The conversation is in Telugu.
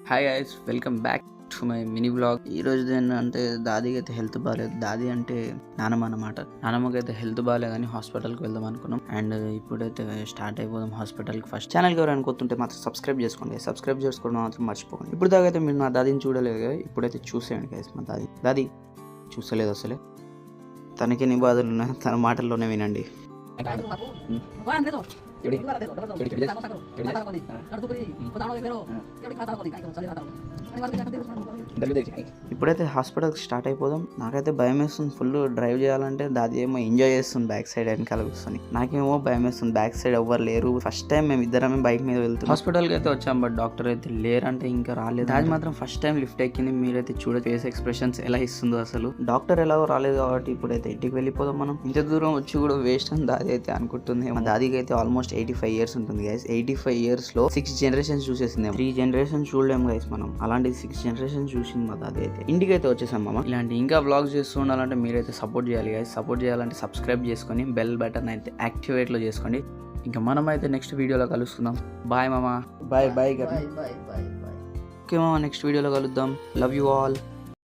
Hi guys, welcome back to my mini blog. ఈ రోజు ఏంటంటే దాదికి అయితే హెల్త్ బాగాలేదు. దాది అంటే నానమ్మ అన్నమాట. నానమ్మకి అయితే హెల్త్ బాగాలేదు కానీ హాస్పిటల్కి వెళ్దాం అనుకున్నాం. అండ్ ఇప్పుడైతే స్టార్ట్ అయిపోదాం హాస్పిటల్కి. ఫస్ట్ ఛానల్కి ఎవరు అనుకుంటుంటే మాత్రం సబ్స్క్రైబ్ చేసుకోండి. సబ్స్క్రైబ్ చేసుకోవడం మాత్రం మర్చిపోకండి. ఇప్పుడు దాకా అయితే మీరు నా దాదిని చూడలేదు కదా, ఇప్పుడైతే చూసేయండి గైస్. మా దాది చూసలేదు అసలే. తనకి ఎన్ని బాధలు ఉన్నా తన మాటల్లోనే వినండి. ఇప్పుడైతే హాస్పిటల్కి స్టార్ట్ అయిపోదాం. నాకైతే భయం వేస్తుంది ఫుల్. డ్రైవ్ చేయాలంటే దాది ఏమో ఎంజాయ్ చేస్తుంది బ్యాక్ సైడ్ వెనకాల కూర్చొని. నాకేమో భయం వేస్తుంది, బ్యాక్ సైడ్ ఎవ్వరు లేరు. ఫస్ట్ టైం మేము ఇద్దరమే బైక్ మీద వెళ్తాం. హాస్పిటల్కి అయితే వచ్చాం, బట్ డాక్టర్ అయితే లేరంటే ఇంకా రాలేదు. దాది మాత్రం ఫస్ట్ టైం లిఫ్ట్ ఎక్కింది. మీరైతే చూడ ఫేస్ ఎక్స్ప్రెషన్స్ ఎలా ఇస్తుందో అసలు. డాక్టర్ ఎలాగో రాలేదు కాబట్టి ఇప్పుడైతే ఇంటికి వెళ్ళిపోదాం మనం. ఇంత దూరం వచ్చి కూడా వేస్ట్ అని దాది అయితే అనుకుంటుంది. మా దాదికి అయితే ఆల్మోస్ట్ 85 years ఉంటుంది గైస్. 85 years లో 6 generations చూసేసింది. 3 generations చూడలేము గైస్ మనం. అలాంటి 6 generations చూసింది మా దాది అయితే. ఇంటికి అయితే వచ్చేసాం మామ. ఇలాంటి ఇంకా వ్లాగ్స్ చేస్తూ ఉండాలంటే మీరైతే సపోర్ట్ చేయాలి గైస్. సపోర్ట్ చేయాలంటే సబ్స్క్రైబ్ చేసుకొని బెల్ బటన్ అయితే యాక్టివేట్ లో చేసుకోండి. ఇంకా మనం అయితే నెక్స్ట్ వీడియోలో కలుసుకుందాం. బాయ్ మామ. Bye bye. ఓకే మామ, నెక్స్ట్ వీడియోలో కలుద్దాం. Love you all.